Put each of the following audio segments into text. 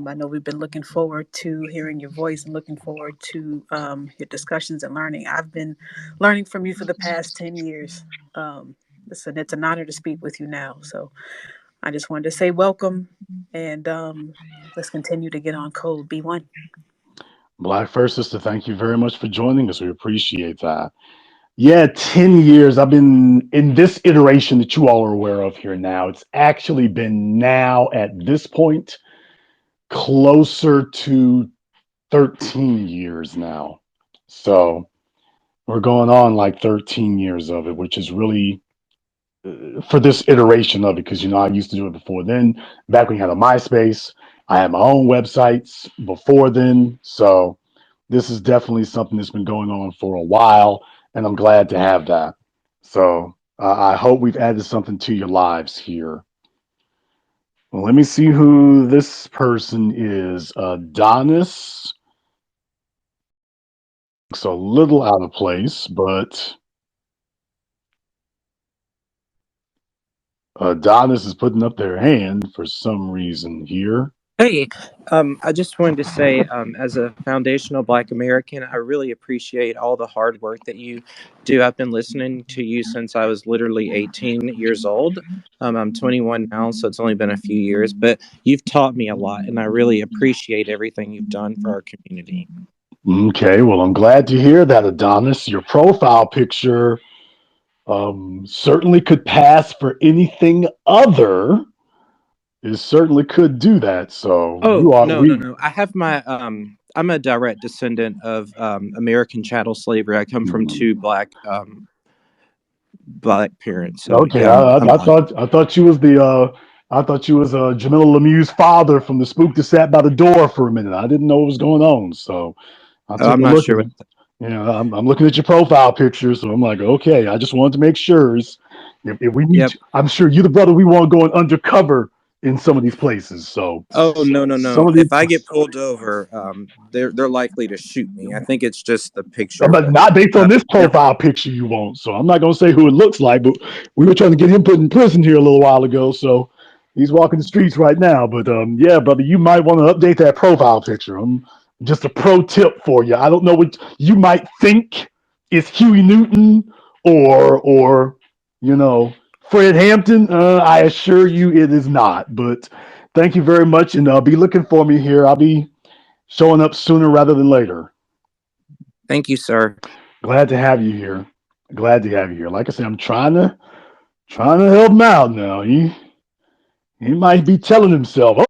I know we've been looking forward to hearing your voice and looking forward to your discussions and learning. I've been learning from you for the past 10 years. Listen, it's an honor to speak with you now. So I just wanted to say welcome and let's continue to get on code B1. Black First Sister, thank you very much for joining us. We appreciate that. Yeah, 10 years. I've been in this iteration that you all are aware of here now. It's actually been now at this point closer to 13 years now. So we're going on like 13 years of it, which is really for this iteration of it, because I used to do it before then, back when you had a MySpace. I had my own websites before then. So this is definitely something that's been going on for a while, and I'm glad to have that. So I hope we've added something to your lives here. Well, let me see who this person is. Adonis. Looks a little out of place, but Adonis is putting up their hand for some reason here. Hey, I just wanted to say, as a foundational Black American, I really appreciate all the hard work that you do. I've been listening to you since I was literally 18 years old. I'm 21 now, so it's only been a few years, but you've taught me a lot, and I really appreciate everything you've done for our community. Okay, well, I'm glad to hear that, Adonis. Your profile picture certainly could pass for anything other. It certainly could do that. So Oh, you are no, no, we. no. I have my, I'm a direct descendant of American chattel slavery. I come from two black parents, so Okay, yeah, I'm I black. thought you was the I thought you was Jamila Lemieux's father from the spook that sat by the door for a minute. I didn't know what was going on, so I took I'm a not look at sure it. I'm looking at your profile picture, so I'm like, okay, I just wanted to make sure if we need Yep. to, I'm sure you're the brother we want going undercover in some of these places. So Oh, no, no, some no. of these, If I get pulled over, they're likely to shoot me. I think it's just the picture, but but not based uh, on this no. profile picture you won't. So I'm not gonna say who it looks like, but we were trying to get him put in prison here a little while ago. So he's walking the streets right now. But yeah, brother, you might want to update that profile picture. Just a pro tip for you. I don't know what you might think is Huey Newton or you know Fred Hampton. I assure you, it is not. But thank you very much, and be looking for me here. I'll be showing up sooner rather than later. Thank you, sir. Glad to have you here. Glad to have you here. Like I said, I'm trying to help him out now. He might be telling himself, "Oh,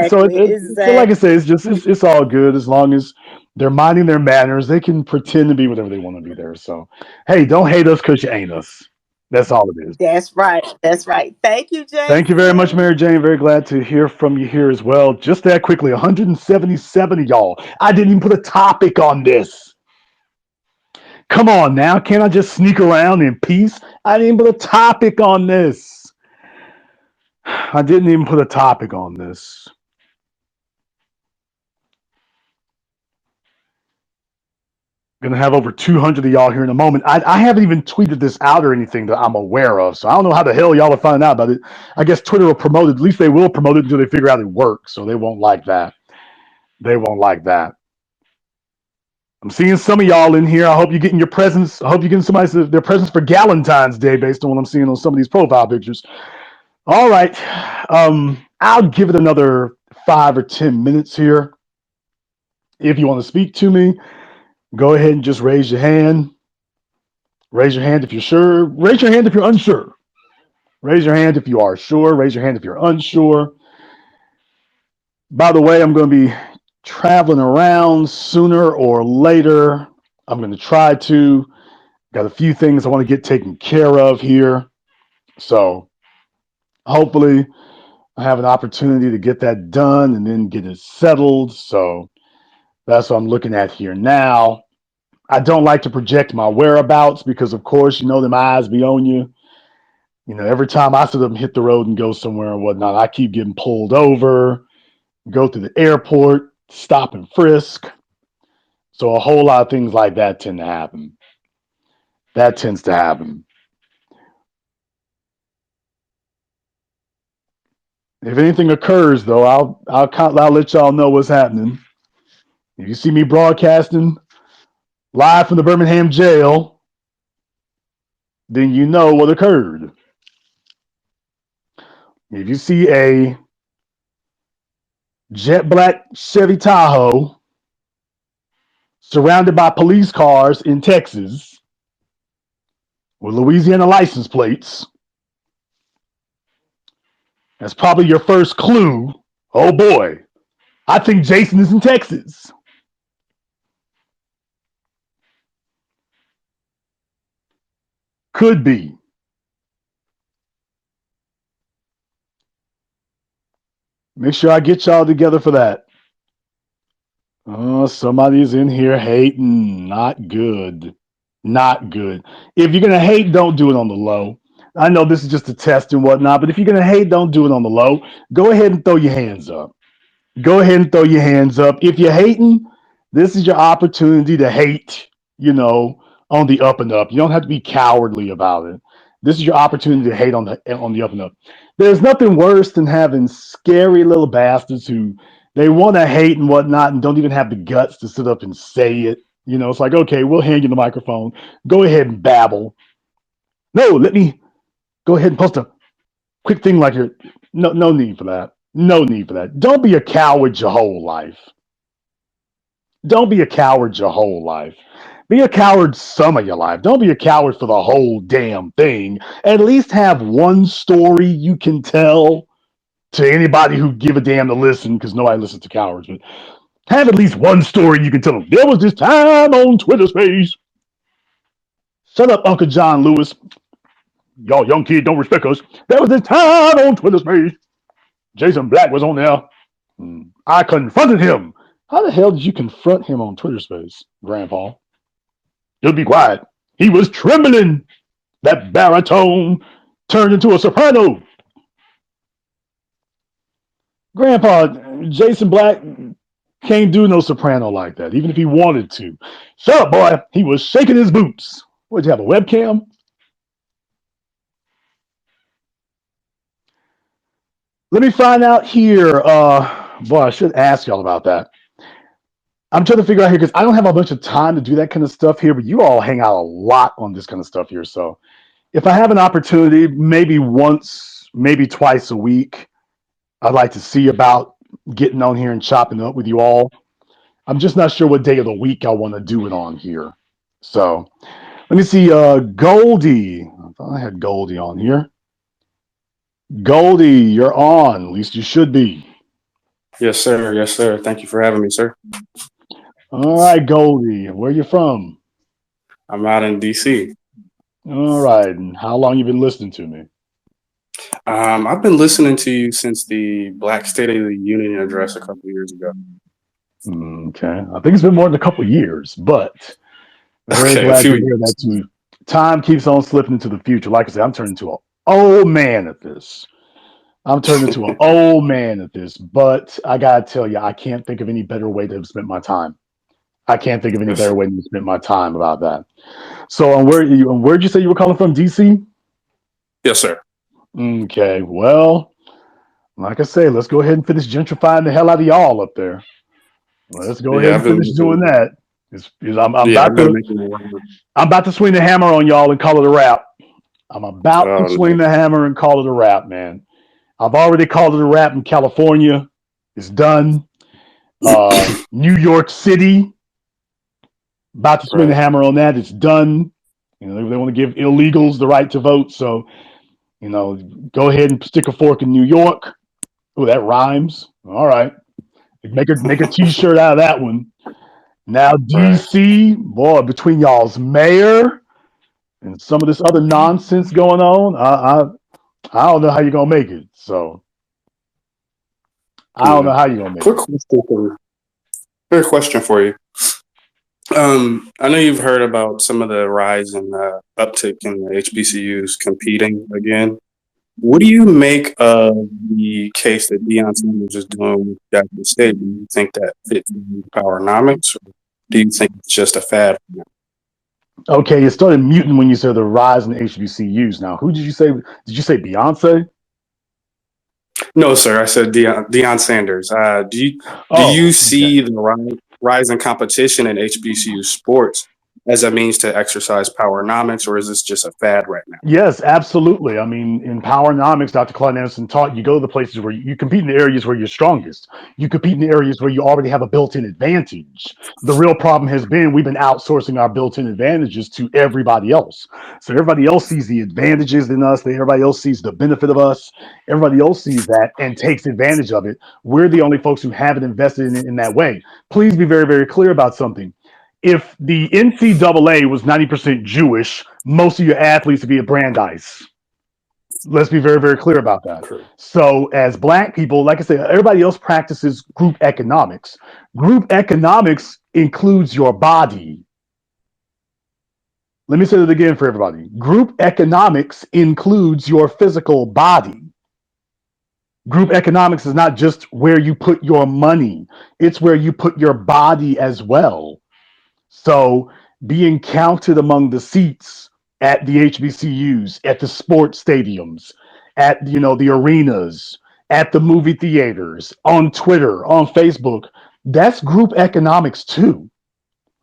so Exactly, so like I exactly. say, it's all good as long as they're minding their manners. They can pretend to be whatever they want to be there. So hey, don't hate us because you ain't us. That's all it is. That's right. That's right. Thank you, Thank you very much, Jason. Mary Jane. Very glad to hear from you here as well. Just that quickly, 177 of y'all. I didn't even put a topic on this. Come on now, can't I just sneak around in peace? I didn't put a topic on this. I didn't even put a topic on this. Gonna have over 200 of y'all here in a moment. I haven't even tweeted this out or anything that I'm aware of, so I don't know how the hell y'all are finding out about it. I guess Twitter will promote it. At least they will promote it until they figure out it works, so they won't like that. They won't like that. I'm seeing some of y'all in here. I hope you're getting your presents. I hope you're getting somebody their presents for Galentine's Day based on what I'm seeing on some of these profile pictures. All right. I'll give it another 5 or 10 minutes here. If you want to speak to me, go ahead and just raise your hand. Raise your hand if you're sure. Raise your hand if you're unsure. Raise your hand if you are sure. Raise your hand if you're unsure. By the way, I'm going to be traveling around sooner or later. I'm going to try to. Got a few things I want to get taken care of here. So hopefully I have an opportunity to get that done and then get it settled. So that's what I'm looking at here now. I don't like to project my whereabouts because, of course, you know, them eyes be on you. You know, every time I sit up and hit the road and go somewhere and whatnot, I keep getting pulled over, go to the airport, stop and frisk. So a whole lot of things like that tend to happen. That tends to happen. If anything occurs, though, I'll let y'all know what's happening. If you see me broadcasting live from the Birmingham jail, then you know what occurred. If you see a jet black Chevy Tahoe surrounded by police cars in Texas with Louisiana license plates, that's probably your first clue. Oh boy, I think Jason is in Texas. Could be. Make sure I get y'all together for that. Oh, somebody's in here hating. Not good. Not good. If you're going to hate, don't do it on the low. I know this is just a test and whatnot, but if you're going to hate, don't do it on the low. Go ahead and throw your hands up. Go ahead and throw your hands up. If you're hating, this is your opportunity to hate, you know, on the up and up. You don't have to be cowardly about it. This is your opportunity to hate on the up and up. There's nothing worse than having scary little bastards who they want to hate and whatnot and don't even have the guts to sit up and say it. You know, it's like, okay, we'll hand you the microphone. Go ahead and babble. No, let me go ahead and post a quick thing like your no need for that. No need for that. Don't be a coward your whole life. Don't be a coward your whole life. Be a coward some of your life. Don't be a coward for the whole damn thing. At least have one story you can tell to anybody who give a damn to listen, because nobody listens to cowards. But have at least one story you can tell them. There was this time on Twitter Space. Shut up, Uncle John Lewis. Y'all young kids don't respect us. There was this time on Twitter Space. Jason Black was on there. I confronted him. How the hell did you confront him on Twitter Space, Grandpa? Just be quiet. He was trembling. That baritone turned into a soprano. Grandpa, Jason Black can't do no soprano like that, even if he wanted to. Shut up, boy. He was shaking his boots. What, you have a webcam? Let me find out here. Boy, I should ask y'all about that. I'm trying to figure out here because I don't have a bunch of time to do that kind of stuff here, but you all hang out a lot on this kind of stuff here. So if I have an opportunity, maybe once, maybe twice a week, I'd like to see about getting on here and chopping up with you all. I'm just not sure what day of the week I want to do it on here. So let me see. Goldie. I thought I had Goldie on here. Goldie, you're on. At least you should be. Yes, sir. Yes, sir. Thank you for having me, sir. All right, Goldie. Where you from? I'm out in DC. All right. And how long you been listening to me? I've been listening to you since the Black State of the Union address a couple of years ago. Okay. I think it's been more than a couple of years, but very glad to hear that too. Time keeps on slipping into the future. Like I said, I'm turning into an old man at this. But I got to tell you, I can't think of any better way to have spent my time. I can't think of any Yes. better way to spend my time about that. So, where'd you say you were calling from? DC? Yes, sir. Okay. Well, like I say, let's go ahead and finish gentrifying the hell out of y'all up there. Let's go ahead Yeah, I've and been finish doing making. that. I'm Yeah, about I've been to making it work. swing the hammer on y'all and call it a wrap. I'm about to Oh swing no. the hammer and call it a wrap, man. I've already called it a wrap in California. It's done. New York City, about to swing the Right. hammer on that. It's done. They want to give illegals the right to vote. So, go ahead and stick a fork in New York. Oh, that rhymes. All right. Make a t-shirt out of that one. Now Right. DC, boy, between y'all's mayor and some of this other nonsense going on, I don't know how you're gonna make it. So I don't know Yeah. how you're gonna make Quick it. question for you. Quick question for you. I know you've heard about some of the rise and uptick in the HBCUs competing again. What do you make of the case that Deion Sanders is doing with Jackson State? Do you think that fits in Powernomics, or do you think it's just a fad? Okay, it started muting when you said the rise in HBCUs. Now, who did you say? Did you say Beyonce? No, sir. I said Deion Sanders. Do you Oh, okay. see the rise in competition in HBCU sports as a means to exercise Powernomics, or is this just a fad right now? Yes, absolutely. I mean, in Powernomics, Dr. Claude Anderson taught you go to the places where you compete in the areas where you're strongest. You compete in the areas where you already have a built-in advantage. The real problem has been we've been outsourcing our built-in advantages to everybody else. So everybody else sees the advantages in us. Everybody else sees the benefit of us. Everybody else sees that and takes advantage of it. We're the only folks who haven't invested in it in that way. Please be very, very clear about something. If the NCAA was 90% Jewish, most of your athletes would be at Brandeis. Let's be very, very clear about that. True. So, as Black people, like I said, everybody else practices group economics. Group economics includes your body. Let me say that again for everybody. Group economics includes your physical body. Group economics is not just where you put your money, it's where you put your body as well. So being counted among the seats at the HBCUs, at the sports stadiums, at the arenas, at the movie theaters, on Twitter, on Facebook, that's group economics too.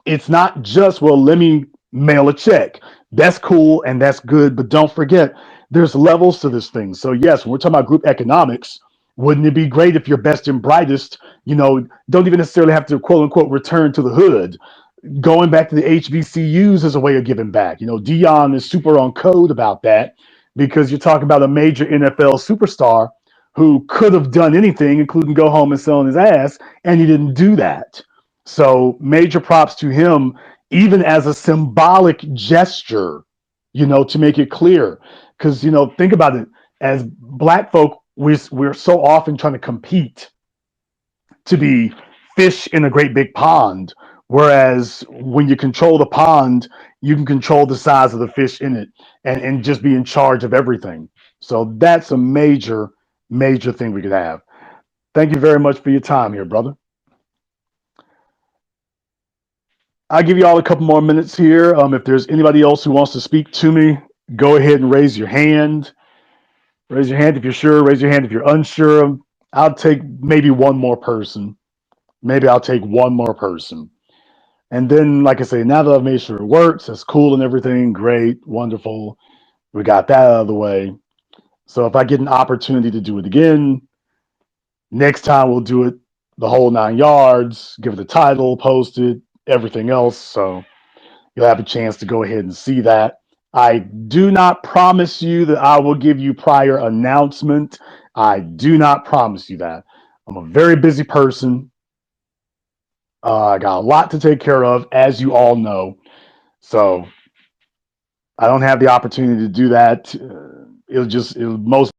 It's not just, well, let me mail a check. That's cool and that's good, but don't forget there's levels to this thing. So yes, when we're talking about group economics, wouldn't it be great if your best and brightest, don't even necessarily have to quote unquote return to the hood, going back to the HBCUs as a way of giving back. Dion is super on code about that because you're talking about a major NFL superstar who could have done anything, including go home and sell on his ass, and he didn't do that. So major props to him, even as a symbolic gesture, to make it clear. Because think about it, as Black folk, we're so often trying to compete to be fish in a great big pond. Whereas when you control the pond, you can control the size of the fish in it and just be in charge of everything. So that's a major, major thing we could have. Thank you very much for your time here, brother. I'll give you all a couple more minutes here. If there's anybody else who wants to speak to me, go ahead and raise your hand. Raise your hand if you're sure. Raise your hand if you're unsure. I'll take maybe one more person. Maybe I'll take one more person. And then, like I say, now that I've made sure it works, it's cool and everything, great, wonderful. We got that out of the way. So if I get an opportunity to do it again, next time we'll do it the whole 9 yards, give it a title, post it, everything else. So you'll have a chance to go ahead and see that. I do not promise you that I will give you prior announcement. I do not promise you that. I'm a very busy person. I got a lot to take care of, as you all know. So I don't have the opportunity to do that. It'll most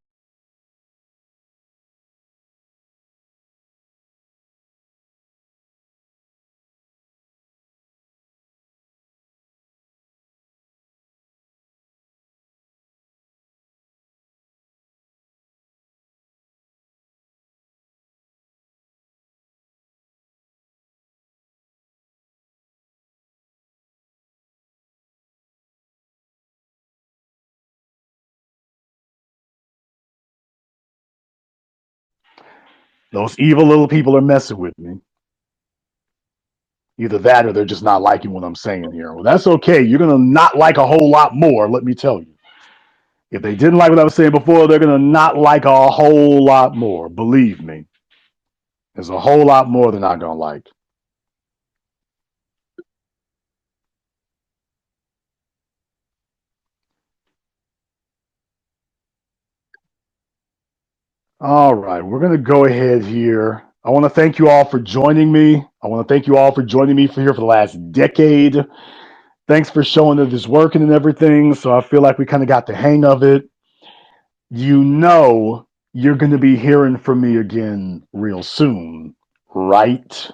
Those evil little people are messing with me. Either that or they're just not liking what I'm saying here. Well, that's okay. You're going to not like a whole lot more, let me tell you. If they didn't like what I was saying before, they're going to not like a whole lot more. Believe me. There's a whole lot more they're not going to like. All right, we're going to go ahead here. I want to thank you all for joining me. I want to thank you all for joining me for the last decade. Thanks for showing that it's working and everything. So I feel like we kind of got the hang of it. You know, you're going to be hearing from me again real soon, right?